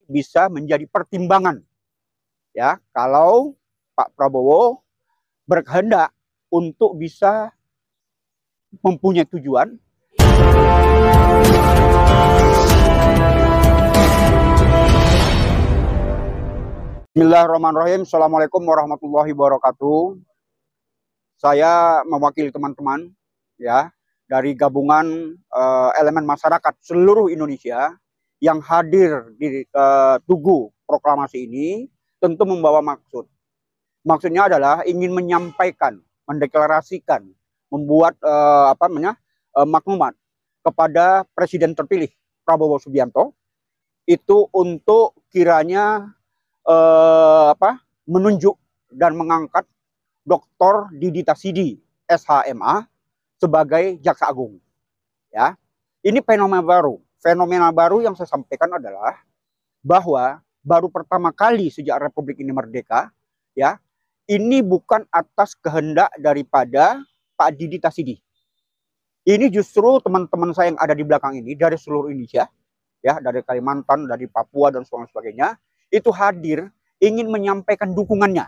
bisa menjadi pertimbangan ya kalau Pak Prabowo berkehendak untuk bisa mempunyai tujuan. Bismillahirrahmanirrahim. Assalamualaikum warahmatullahi wabarakatuh. Saya mewakili teman-teman ya dari gabungan elemen masyarakat seluruh Indonesia yang hadir di Tugu Proklamasi ini tentu membawa maksud. Maksudnya adalah ingin menyampaikan, mendeklarasikan, membuat maklumat kepada Presiden terpilih Prabowo Subianto itu untuk kiranya menunjuk dan mengangkat Dr. Didi Tasidi SHMA sebagai Jaksa Agung. Ya, ini fenomena baru. Fenomena baru yang saya sampaikan adalah bahwa baru pertama kali sejak Republik ini merdeka, ya, ini bukan atas kehendak daripada Pak Didi Tasidi. Ini justru teman-teman saya yang ada di belakang ini dari seluruh Indonesia, ya, dari Kalimantan, dari Papua dan sebagainya, itu hadir ingin menyampaikan dukungannya.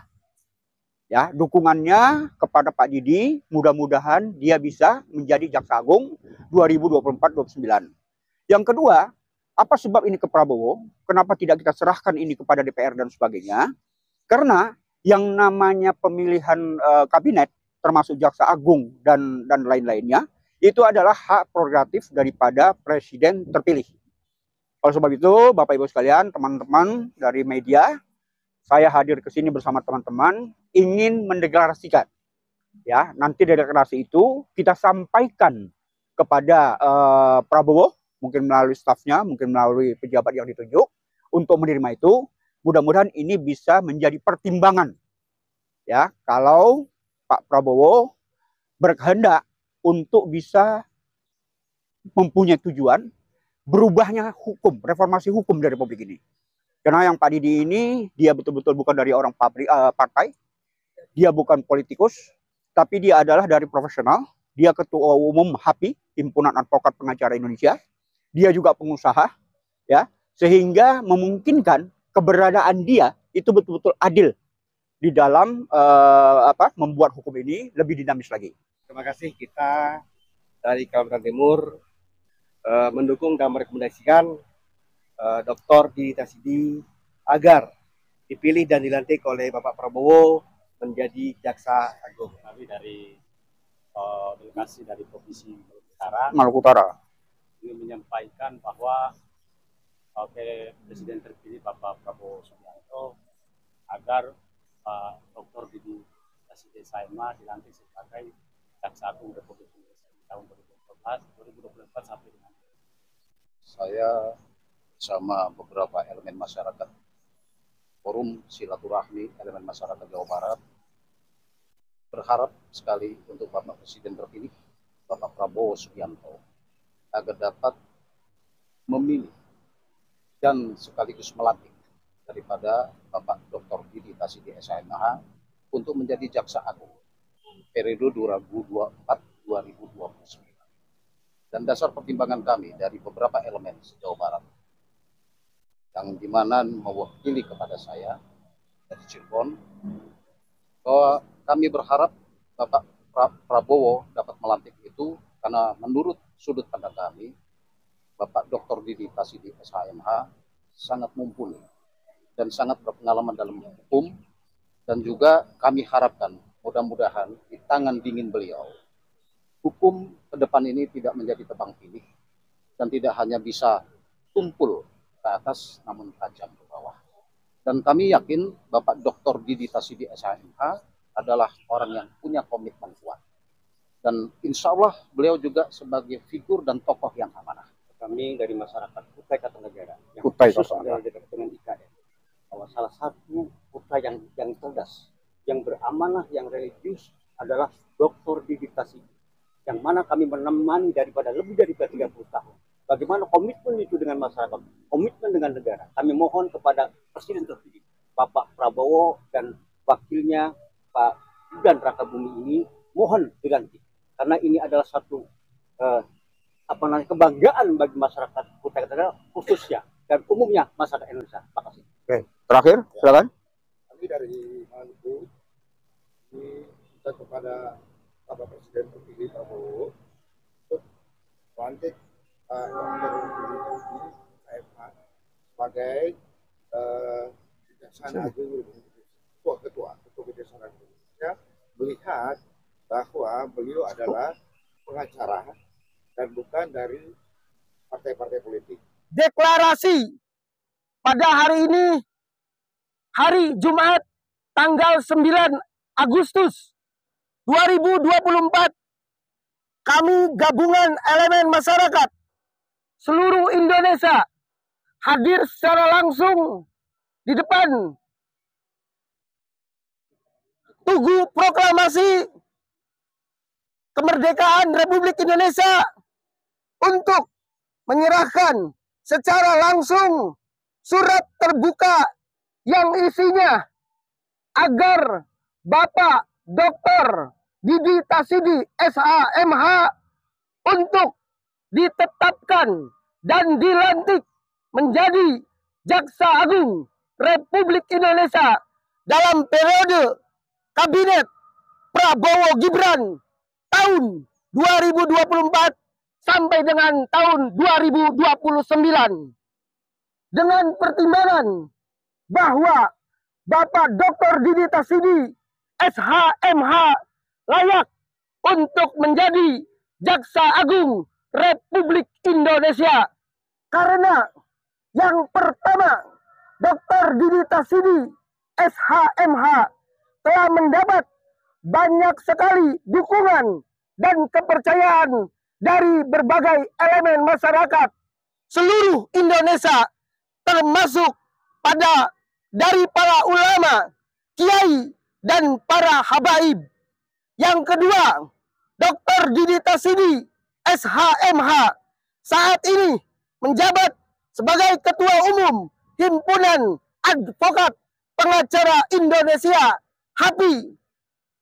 Ya, dukungannya kepada Pak Didi, mudah-mudahan dia bisa menjadi Jaksa Agung 2024-29. Yang kedua, apa sebab ini ke Prabowo? Kenapa tidak kita serahkan ini kepada DPR dan sebagainya? Karena yang namanya pemilihan kabinet, termasuk Jaksa Agung dan lain-lainnya, itu adalah hak prerogatif daripada Presiden terpilih. Oleh sebab itu, Bapak Ibu sekalian, teman-teman dari media, saya hadir ke sini bersama teman-teman ingin mendeklarasikan, ya, nanti dari deklarasi itu kita sampaikan kepada Prabowo, mungkin melalui stafnya, mungkin melalui pejabat yang ditunjuk untuk menerima itu. Mudah-mudahan ini bisa menjadi pertimbangan, ya, kalau Pak Prabowo berkehendak untuk bisa mempunyai tujuan berubahnya hukum, reformasi hukum dari Republik ini. Karena yang Pak Didi ini, dia betul-betul bukan dari orang partai, dia bukan politikus, tapi dia adalah dari profesional. Dia ketua umum HAPI, Himpunan Advokat Pengacara Indonesia. Dia juga pengusaha, ya, sehingga memungkinkan keberadaan dia itu betul-betul adil di dalam membuat hukum ini lebih dinamis lagi. Terima kasih, kita dari Kalimantan Timur mendukung dan merekomendasikan Dr. Didi Tasidi agar dipilih dan dilantik oleh Bapak Prabowo menjadi Jaksa Agung. Kami dari delegasi dari Provinsi Maluku Utara ingin menyampaikan bahwa Presiden terpilih Bapak Prabowo Subianto agar Dr. Didi Tasidi SHMA dilantik sebagai Jaksa Agung Republik Indonesia di tahun 2024 sampai dengan saya bersama beberapa elemen masyarakat Forum Silaturahmi Elemen Masyarakat Jawa Barat berharap sekali untuk Bapak Presiden terpilih Bapak Prabowo Subianto agar dapat memilih dan sekaligus melantik daripada Bapak Dr. Didi Tasidi SHMA untuk menjadi Jaksa Agung periode 2024-2029. Dan dasar pertimbangan kami dari beberapa elemen se-Jawa Barat yang dimana mewakili kepada saya dari Cirebon, bahwa kami berharap Bapak Prabowo dapat melantik itu karena menurut sudut pandang kami, Bapak Dr. Didi Tasidi SHMA sangat mumpuni dan sangat berpengalaman dalam hukum, dan juga kami harapkan mudah-mudahan di tangan dingin beliau hukum ke depan ini tidak menjadi tebang pilih dan tidak hanya bisa tumpul ke atas namun tajam ke bawah. Dan kami yakin Bapak Dr. Didi Tasidi SHMA adalah orang yang punya komitmen kuat. Dan insya Allah beliau juga sebagai figur dan tokoh yang amanah. Kami dari masyarakat Kutai Kartanegara yang Kutai khusus adalah dekat dengan IKN, bahwa salah satu putra yang cerdas, yang beramanah, yang religius adalah Dr. Didi Tasidi, yang mana kami menemani daripada lebih dari 30 tahun. Bagaimana komitmen itu dengan masyarakat, komitmen dengan negara. Kami mohon kepada Presiden terpilih Bapak Prabowo dan wakilnya Pak Gibran Rakabumi ini mohon dilantik, karena ini adalah satu kebanggaan bagi masyarakat Kutai Kartanegara khususnya dan umumnya masyarakat Indonesia. Terima kasih. Oke, terakhir silakan. Kami dari Maluku minta kepada Bapak Presiden terpilih Prabowo untuk melantik Dr. KMH sebagai Kejaksaan Agung Ketua Kejaksaan Agung Indonesia, melihat bahwa beliau adalah pengacara dan bukan dari partai-partai politik. Deklarasi pada hari ini, hari Jumat tanggal 9 Agustus 2024, kami gabungan elemen masyarakat seluruh Indonesia hadir secara langsung di depan Tugu Proklamasi Kemerdekaan Republik Indonesia untuk menyerahkan secara langsung surat terbuka yang isinya agar Bapak Dr. Didi Tasidi SH.MH untuk ditetapkan dan dilantik menjadi Jaksa Agung Republik Indonesia dalam periode Kabinet Prabowo Gibran tahun 2024 sampai dengan tahun 2029. Dengan pertimbangan bahwa Bapak Dr. Didi Tasidi SH.MH layak untuk menjadi Jaksa Agung Republik Indonesia. Karena yang pertama, Dr. Didi Tasidi SH.MH telah mendapat banyak sekali dukungan dan kepercayaan dari berbagai elemen masyarakat seluruh Indonesia, termasuk dari para ulama, kiai, dan para habaib. Yang kedua, Dr. Didi Tasidi SH.MH saat ini menjabat sebagai Ketua Umum Himpunan Advokat Pengacara Indonesia HAPI.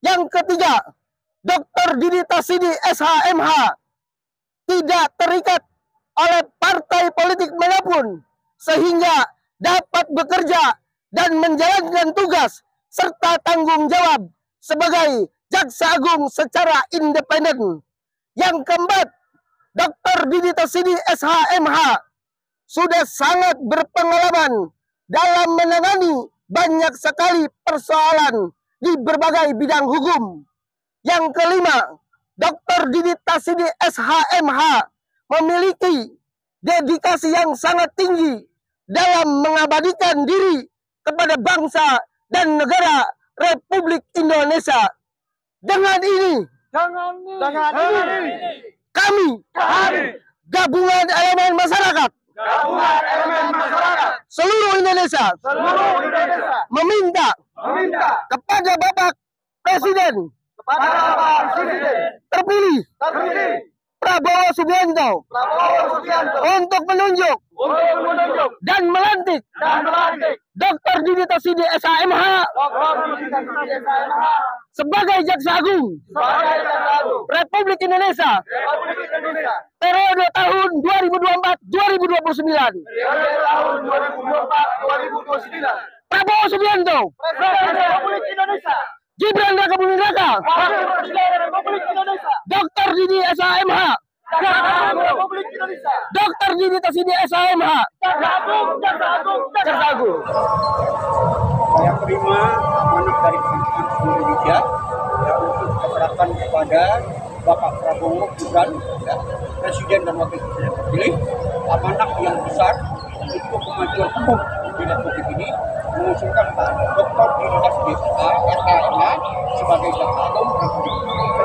Yang ketiga, Dr. Didi Tasidi SH.MH tidak terikat oleh partai politik manapun, sehingga dapat bekerja dan menjalankan tugas serta tanggung jawab sebagai Jaksa Agung secara independen. Yang keempat, Dr. Didi Tasidi SH.MH sudah sangat berpengalaman dalam menangani banyak sekali persoalan di berbagai bidang hukum. Yang kelima, Dr. Didi Tasidi SH.MH memiliki dedikasi yang sangat tinggi dalam mengabadikan diri kepada bangsa dan negara Republik Indonesia. Dengan ini, kami gabungan elemen masyarakat seluruh Indonesia meminta kepada Bapak Presiden terpilih Prabowo Subianto untuk menunjuk dan melantik Dr. Didi Tasidi SH.MH sebagai Jaksa Agung Republik Indonesia periode tahun 2024-2029. Prabowo Subianto Gibran Rakabuming Raka Dr. Didi SH.MH Dr. Didi Tasidi SH.MH Jaksa Agung. Saya terima amanah dari Presiden Indonesia untuk keberatan kepada Bapak Prabowo Gibran, Presiden dan Wakil Presiden terpilih, amanah yang besar untuk kemajuan hukum di Republik ini, mengusulkan Pak Dr. Didi Tasidi SH.MH sebagai Jaksa Agung Republik Indonesia.